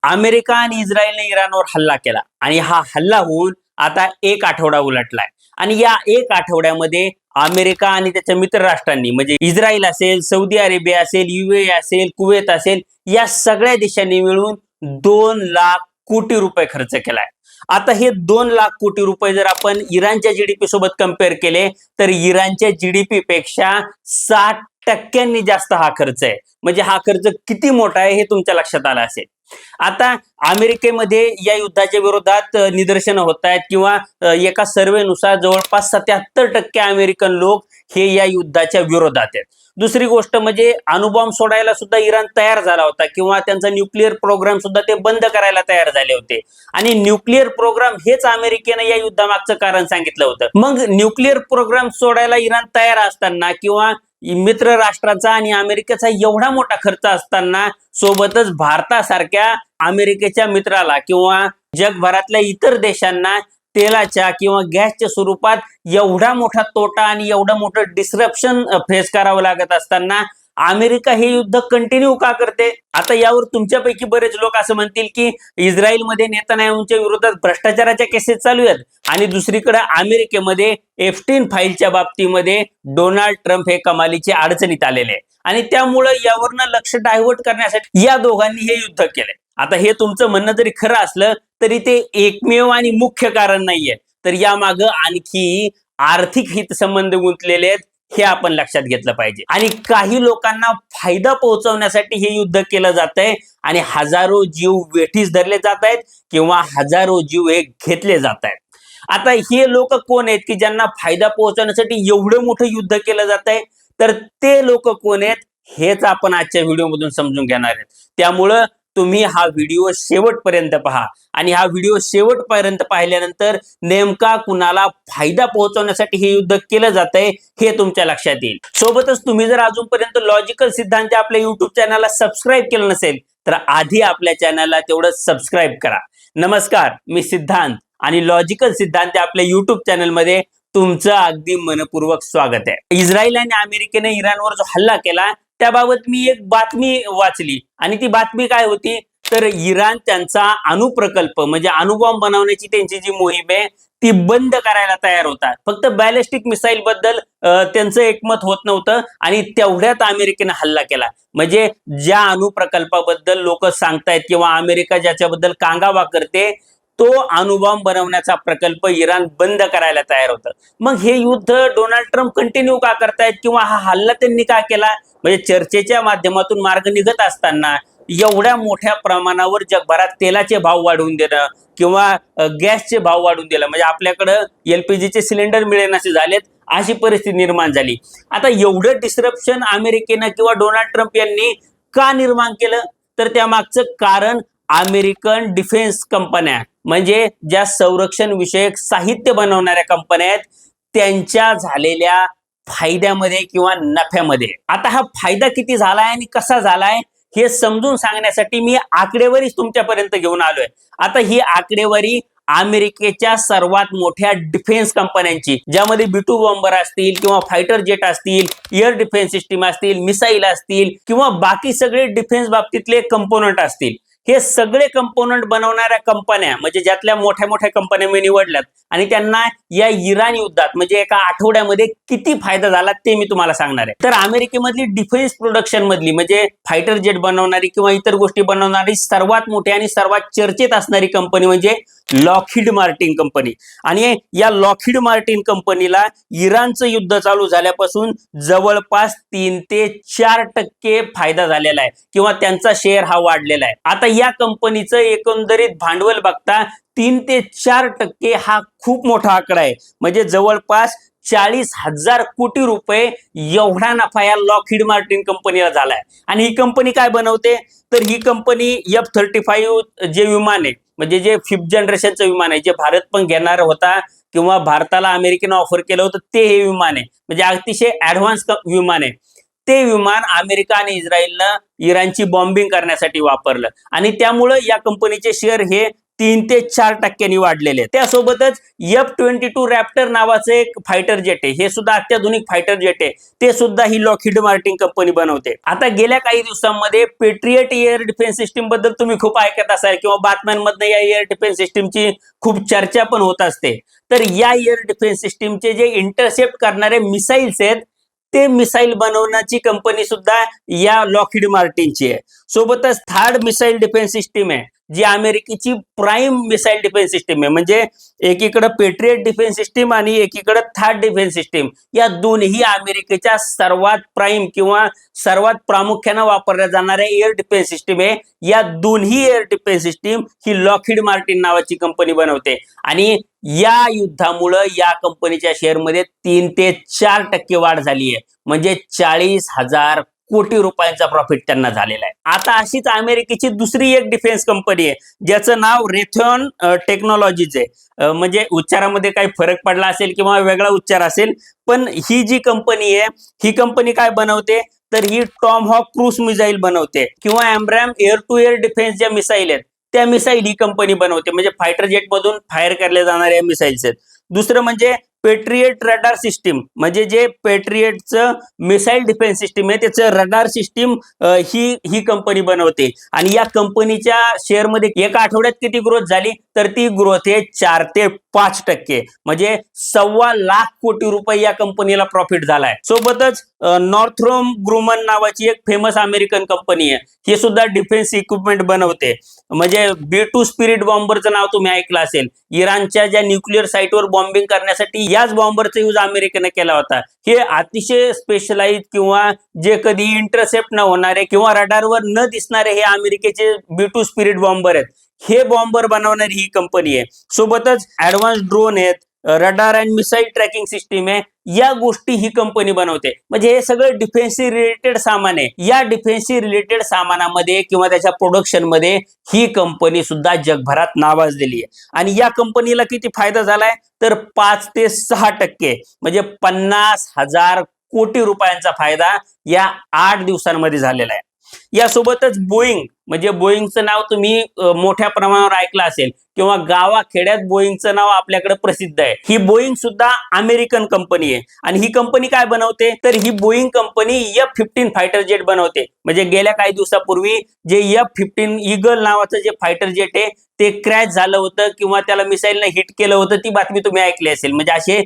America आणि इस्रायलने इराणवर हल्ला केला आणि हा हल्ला होऊन आता एक आठवडा उलटलाय आणि या एक आठवड्यामध्ये अमेरिका आणि त्याच्या मित्र राष्ट्रांनी म्हणजे इस्रायल असेल, सौदी अरेबिया असेल, युएई असेल, कुवेत असेल, या सगळ्या देशांनी मिळून 2 लाख कोटी रुपये खर्च केलाय. आता हे 2 लाख कोटी रुपये जर आपण इराणच्या जीडीपी सोबत कम्पेअर केले तर इराणच्या जीडीपी पेक्षा 60% जास्त हा खर्च आहे. म्हणजे हा खर्च किती मोठा आहे हे तुमच्या लक्षात आलं असेल. आता अमेरिकेमध्ये या युद्धाच्या विरोधात निदर्शनं होत आहेत किंवा एका सर्वेनुसार जवळपास 77% अमेरिकन लोक हे या युद्धाच्या विरोधात आहेत. दुसरी गोष्ट म्हणजे अणुबॉम्ब सोडायला सुद्धा इराण तयार झाला होता किंवा त्यांचा न्यूक्लिअर प्रोग्राम सुद्धा ते बंद करायला तयार झाले होते आणि न्यूक्लिअर प्रोग्राम हेच अमेरिकेनं या युद्धामागचं कारण सांगितलं होतं. मग न्यूक्लिअर प्रोग्राम सोडायला इराण तयार असताना किंवा मित्र राष्ट्राचा आणि अमेरिकेचा एवढा मोठा खर्च असताना सोबतच भारतासारख्या अमेरिकेच्या मित्राला किंवा जगभरातल्या इतर देशांना तेलाच्या किंवा गॅसच्या स्वरूपात एवढा मोठा तोटा आणि एवढं मोठं डिस्रप्शन फेस करावं लागत असताना अमेरिका हे युद्ध कंटिन्यू का करते? आता यावर तुमच्यापैकी बरेच लोक असं म्हणतील की इस्रायलमध्ये नेतन्याहूंच्या विरोधात भ्रष्टाचाराच्या केसेस चालू आहेत आणि दुसरीकडे अमेरिकेमध्ये एप्स्टीन फाईलच्या बाबतीमध्ये डोनाल्ड ट्रम्प हे कमालीचे अडचणीत आलेले आहे आणि त्यामुळे यावरनं लक्ष डायव्हर्ट करण्यासाठी या दोघांनी हे युद्ध केलंय. आता हे तुमचं म्हणणं जरी खरं असलं तरी ते एकमेव आणि मुख्य कारण नाहीये, तर यामागं आणखी आर्थिक हितसंबंध गुंतलेले आहेत हे आपण लक्षात घेतलं पाहिजे. आणि काही लोकांना फायदा पोहोचवण्यासाठी हे युद्ध केलं जात आहे आणि हजारो जीव वेठीस धरले जात आहेत किंवा हजारो जीव हे घेतले जात आहेत. आता हे लोक कोण आहेत की ज्यांना फायदा पोहोचवण्यासाठी एवढं मोठं युद्ध केलं जात आहे? तर ते लोक कोण आहेत हेच आपण आजच्या व्हिडिओमधून समजून घेणार आहेत. त्यामुळं तुम्ही हा व्हिडिओ शेवटपर्यंत पहा आणि हा व्हिडिओ शेवटपर्यंत पाहिल्यानंतर नेमका कुणाला फायदा पोहोचवण्यासाठी हे युद्ध केलं जातंय हे तुमच्या लक्षात येईल. सोबतच तुम्ही जर अजूनपर्यंत लॉजिकल सिद्धांत आपल्या युट्यूब चॅनलला सबस्क्राईब केलं नसेल तर आधी आपल्या चॅनलला तेवढं सबस्क्राईब करा. नमस्कार, मी सिद्धांत आणि लॉजिकल सिद्धांत आपल्या युट्यूब चॅनलमध्ये तुमचं अगदी मनपूर्वक स्वागत आहे. इस्रायल आणि अमेरिकेने इराणवर जो हल्ला केला त्याबाबत मी एक बातमी वाचली आणि ती बातमी काय होती तर इराण त्यांचा अणुप्रकल्प म्हणजे अणुबॉम्ब बनवण्याची त्यांची जी मोहीम आहे ती बंद करायला तयार होता. फक्त बॅलिस्टिक मिसाईल बद्दल त्यांचं एकमत होत नव्हतं आणि तेवढ्यात अमेरिकेने हल्ला केला. म्हणजे ज्या अणुप्रकल्पाबद्दल लोक सांगतायत किंवा अमेरिका ज्याच्याबद्दल कांगावा करते तो अणुबॉम्ब बनवण्याचा प्रकल्प इराण बंद करायला तयार होतं. मग हे युद्ध डोनाल्ड ट्रम्प कंटिन्यू का करतायत किंवा हा हल्ला त्यांनी का केला? म्हणजे चर्चेच्या माध्यमातून मार्ग निघत असताना एवढ्या मोठ्या प्रमाणावर जगभरात तेलाचे भाव वाढवून देणं किंवा गॅसचे भाव वाढवून दिलं म्हणजे आपल्याकडं एलपीजीचे सिलेंडर मिळेनासे झालेत अशी परिस्थिती निर्माण झाली. आता एवढं डिस्रप्शन अमेरिकेनं किंवा डोनाल्ड ट्रम्प यांनी का निर्माण केलं? तर त्यामागचं कारण अमेरिकन डिफेन्स कंपन्या म्हणजे ज्या संरक्षण विषयक साहित्य बनवणाऱ्या कंपन्या आहेत त्यांच्या झालेल्या फायद्यामध्ये किंवा नफ्यामध्ये. आता हा फायदा किती झालाय आणि कसा झालाय हे समजून सांगण्यासाठी मी आकडेवारी तुमच्यापर्यंत घेऊन आलोय. आता ही आकडेवारी अमेरिकेच्या सर्वात मोठ्या डिफेन्स कंपन्यांची ज्यामध्ये B2 बॉम्बर असतील किंवा फायटर जेट असतील, एअर डिफेन्स सिस्टीम असतील, मिसाईल असतील किंवा बाकी सगळे डिफेन्स बाबतीतले कंपोनंट असतील, हे सगळे कंपोनंट बनवणाऱ्या कंपन्या म्हणजे ज्यातल्या मोठ्या मोठ्या कंपन्या मी निवडल्यात आणि त्यांना या इराण युद्धात म्हणजे एका आठवड्यामध्ये किती फायदा झाला ते मी तुम्हाला सांगणार आहे. तर अमेरिकेमधली डिफेन्स प्रोडक्शन मधली म्हणजे फायटर जेट बनवणारी किंवा इतर गोष्टी बनवणारी सर्वात मोठी आणि सर्वात चर्चेत असणारी कंपनी म्हणजे लॉकहीड मार्टिन कंपनी. आणि या लॉकहीड मार्टिन कंपनीला इराणचं युद्ध चालू झाल्यापासून जवळपास 3 ते 4% फायदा झालेला आहे किंवा त्यांचा शेअर हा वाढलेला आहे. आता या कंपनीचं एकंदरीत भांडवल बघता 3 ते 4% हा खूप मोठा आकडा आहे. म्हणजे जवळपास 40,000 कोटी रुपये एवढा नफा या लॉकहीड मार्टिन कंपनीला झालाय. आणि ही कंपनी काय बनवते तर ही कंपनी F-35 जे विमान आहे म्हणजे जे 5th जनरेशनचं विमान आहे जे भारत पण घेणार होता किंवा भारताला अमेरिकेनं ऑफर केलं होतं ते हे विमान आहे म्हणजे अतिशय ऍडव्हान्स विमान आहे. ते विमान अमेरिका आणि इस्रायलनं इराणची बॉम्बिंग करण्यासाठी वापरलं आणि त्यामुळे या कंपनीचे शेअर हे 3 ते 4% वाढलेले आहेत. त्यासोबतच F-22 रॅप्टर नावाचं एक फायटर जेट आहे, हे सुद्धा अत्याधुनिक फायटर जेट आहे, ते सुद्धा ही लॉकहीड मार्टिन कंपनी बनवते. आता गेल्या काही दिवसांमध्ये पेट्रियट एअर डिफेन्स सिस्टीम बद्दल तुम्ही खूप ऐकत असाल किंवा बातम्यांमधनं या एअर डिफेन्स सिस्टीमची खूप चर्चा पण होत असते. तर या एअर डिफेन्स सिस्टीमचे जे इंटरसेप्ट करणारे मिसाईल्स आहेत, ते मिसाईल बनवण्याची कंपनी सुद्धा या लॉकहीड मार्टिनची आहे. सोबतच थर्ड मिसाईल डिफेन्स सिस्टीम आहे, जी अमेरिकेची प्राईम मिसाईल डिफेन्स सिस्टीम आहे. म्हणजे एकीकडे पेट्रियट डिफेन्स सिस्टीम आणि एकीकडे थर्ड डिफेन्स सिस्टीम, या दोन्ही अमेरिकेच्या सर्वात प्राईम किंवा सर्वात प्रामुख्याने वापरल्या जाणाऱ्या एअर डिफेन्स सिस्टीम आहे. या दोन्ही एअर डिफेन्स सिस्टीम ही लॉकहीड मार्टिन नावाची कंपनी बनवते. आणि या युद्धामुळे या कंपनीच्या शेअरमध्ये 3 ते 4% वाढ झाली आहे. म्हणजे 40,000 कोटी रुपयांचा प्रॉफिट त्यांना झालेला आहे. आता अशीच अमेरिकेची दुसरी एक डिफेन्स कंपनी आहे, ज्याचं नाव रेथॉन टेक्नॉलॉजीज आहे. म्हणजे उच्चारामध्ये काही फरक पडला असेल किंवा वेगळा उच्चार असेल, पण ही जी कंपनी आहे, ही कंपनी काय बनवते, तर ही टॉमहॉक क्रूज मिसाईल बनवते किंवा एम्ब्रॅम एअर टू एअर डिफेन्स ज्या मिसाईल आहेत, त्या मिसाईल ही कंपनी बनवते. म्हणजे फायटर जेट मधून फायर करल्या जाणाऱ्या मिसाईल्स आहेत. दुसरं म्हणजे पेट्रियट रडार सिस्टीम, म्हणजे जे पेट्रियटचं मिसाईल डिफेन्स सिस्टीम आहे, त्याचं रडार सिस्टीम ही कंपनी बनवते. आणि या कंपनीच्या शेअरमध्ये एका आठवड्यात किती ग्रोथ झाली, तर ती ग्रोथ आहे 4 ते 5%. म्हणजे 1.25 लाख कोटी रुपये या कंपनीला प्रॉफिट झालाय. सोबतच नॉर्थरोप ग्रुमन नावाची एक फेमस अमेरिकन कंपनी आहे, ही सुद्धा डिफेन्स इक्विपमेंट बनवते. म्हणजे B-2 स्पिरिट बॉम्बरचं नाव तुम्ही ऐकलं असेल. इराणच्या ज्या न्यूक्लिअर साईटवर बॉम्बिंग करण्यासाठी याच बॉम्बरचा यूज अमेरिकेने केला होता. हे अतिशय स्पेशलाइज किंवा जे कधी इंटरसेप्ट न होणारे किंवा रडारवर न दिसणारे हे अमेरिकेचे B-2 स्पिरिट बॉम्बर आहेत. हे बॉम्बर बनवणारी ही कंपनी आहे. सोबतच ऍडव्हान्स ड्रोन आहेत, radar and missile tracking system आहे, या गोष्टी ही कंपनी बनवते. म्हणजे हे सगळं डिफेन्सशी रिलेटेड सामान आहे. या डिफेन्सशी रिलेटेड सामानामध्ये किंवा त्याच्या प्रोडक्शन मध्ये ही कंपनी सुद्धा जगभरात नावाजलेली आहे. आणि या कंपनीला किती फायदा झालाय, तर 5 ते 6%, म्हणजे 50,000 कोटी रुपयांचा फायदा या 8 दिवसांमध्ये झालेला आहे. यासोबतच बोईंग, म्हणजे बोईंगचं नाव तुम्ही मोठ्या प्रमाणावर ऐकलं असेल किंवा गावाखेड्यात बोईंगचं नाव आपल्याकडे प्रसिद्ध आहे. ही बोईंग सुद्धा अमेरिकन कंपनी आहे. आणि ही कंपनी काय बनवते, तर ही Boeing company F-15 fighter jet बनवते. म्हणजे गेल्या काही दिवसापूर्वी जे F-15 ईगल नावाचं जे फायटर जेट आहे, ते क्रॅश झालं होतं किंवा त्याला मिसाईलने हिट केलं होतं, ती बातमी तुम्ही ऐकली असेल. म्हणजे असे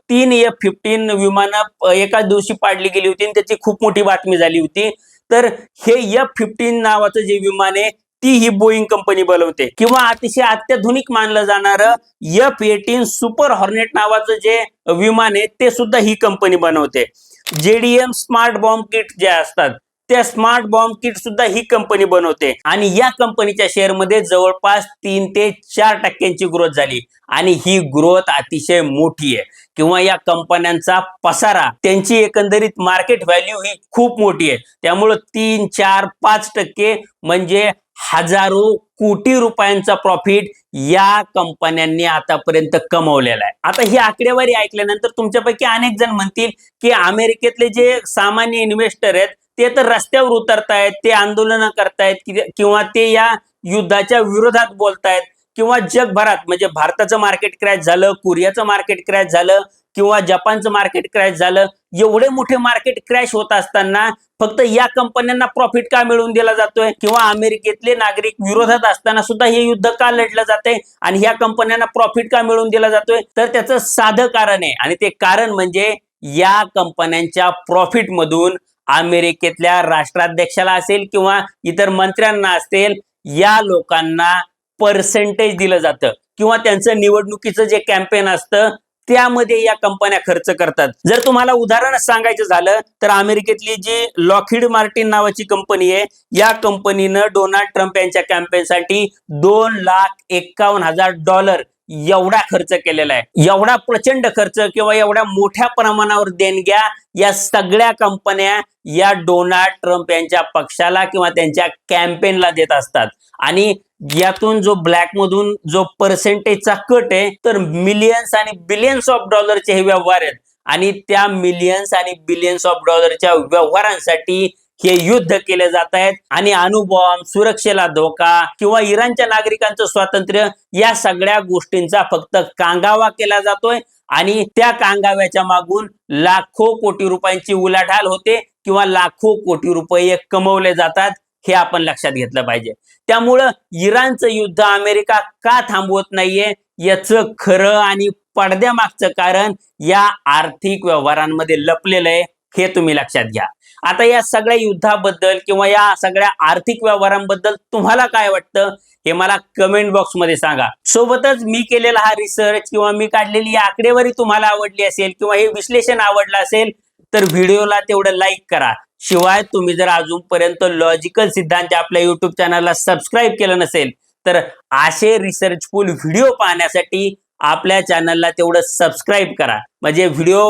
3 F-15 विमानं एकाच दिवशी पाडली गेली होती आणि त्याची खूप मोठी बातमी झाली होती. तर हे F-15 नावाचं जे विमान आहे, ती ही बोईंग कंपनी बनवते. किंवा अतिशय अत्याधुनिक मानलं जाणारं F-18 सुपर हॉर्नेट नावाचं जे विमान आहे, ते सुद्धा ही कंपनी बनवते. JDM स्मार्ट बॉम्ब किट जे असतात, त्या स्मार्ट बॉम्ब किट सुद्धा ही कंपनी बनवते. आणि या कंपनीच्या शेअरमध्ये जवळपास 3 ते 4% ग्रोथ झाली. आणि ही ग्रोथ अतिशय मोठी आहे किंवा या कंपन्यांचा पसारा, त्यांची एकंदरीत मार्केट व्हॅल्यू ही खूप मोठी आहे. त्यामुळे 3, 4, 5% म्हणजे हजारो कोटी रुपयांचा प्रॉफिट या कंपन्यांनी आतापर्यंत कमवलेला आहे. आता ही आकडेवारी ऐकल्यानंतर तुमच्यापैकी अनेक जण म्हणतील की अमेरिकेतले जे सामान्य इन्व्हेस्टर आहेत, ते तर रस्त्यावर उतरतायत, ते आंदोलनं करतायत किंवा ते या युद्धाच्या विरोधात बोलतायत किंवा जगभरात, म्हणजे भारताचं मार्केट क्रॅश झालं, कोरियाचं मार्केट क्रॅश झालं किंवा जपानचं मार्केट क्रॅश झालं, एवढे मोठे मार्केट क्रॅश होत असताना फक्त या कंपन्यांना प्रॉफिट का मिळवून दिला जातोय किंवा अमेरिकेतले नागरिक विरोधात असताना सुद्धा हे युद्ध का लढलं जातंय आणि ह्या कंपन्यांना प्रॉफिट का मिळवून दिला जातोय, तर त्याचं साधं कारण आहे. आणि ते कारण म्हणजे या कंपन्यांच्या प्रॉफिट मधून अमेरिकेतल्या राष्ट्राध्यक्षाला असेल किंवा इतर मंत्र्यांना असेल, या लोकांना पर्सेंटेज दिलं जातं किंवा त्यांचं निवडणुकीचं जे कॅम्पेन असतं त्यामध्ये या कंपन्या खर्च करतात. जर तुम्हाला उदाहरण सांगायचं झालं तर अमेरिकेतली जी लॉकहीड मार्टिन नावाची कंपनी आहे, या कंपनीनं डोनाल्ड ट्रम्प यांच्या कॅम्पेनसाठी $2,51,000 एवढा खर्च केलेला आहे. एवढा प्रचंड खर्च किंवा एवढ्या मोठ्या प्रमाणावर देणग्या या सगळ्या कंपन्या या डोनाल्ड ट्रम्प यांच्या पक्षाला किंवा त्यांच्या कॅम्पेनला देत असतात. आणि यातून जो ब्लॅक मधून जो पर्सेंटेजचा कट आहे, तर मिलियन्स आणि बिलियन्स ऑफ डॉलरचे हे व्यवहार आहेत. आणि त्या मिलियन्स आणि बिलियन्स ऑफ डॉलरच्या व्यवहारांसाठी हे युद्ध केले जात आहेत आणि अणुबॉम्ब, सुरक्षेला धोका किंवा इराणच्या नागरिकांचं स्वातंत्र्य या सगळ्या गोष्टींचा फक्त कांगावा केला जातोय आणि त्या कांगाव्याच्या मागून लाखो कोटी रुपयांची उलाढाल होते किंवा लाखो कोटी रुपये कमवले जातात, हे आपण लक्षात घेतलं पाहिजे. त्यामुळं इराणचं युद्ध अमेरिका का थांबवत नाहीये याचं खरं आणि पडद्यामागचं कारण या आर्थिक व्यवहारांमध्ये लपलेलं आहे, हे तुम्ही लक्षात घ्या. आता या सगळ्या युद्धाबद्दल किंवा या सगळ्या आर्थिक व्यवहारांबद्दल तुम्हाला काय वाटतं हे मला कमेंट बॉक्स मध्ये सांगा. सोबतच मी केलेला हा रिसर्च किंवा मी काढलेली आकडेवारी तुम्हाला आवडली असेल किंवा हे विश्लेषण आवडलं असेल तर व्हिडिओला तेवढं लाईक करा. शिवाय तुम्ही जर अजूनपर्यंत लॉजिकल सिद्धांत आपल्या युट्यूब चॅनलला सबस्क्राईब केलं नसेल तर असे रिसर्चफुल व्हिडिओ पाहण्यासाठी आपल्या चॅनलला तेवढं सबस्क्राईब करा. म्हणजे व्हिडिओ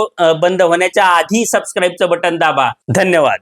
बंद होण्याच्या आधी सबस्क्राईबचं बटन दाबा. धन्यवाद.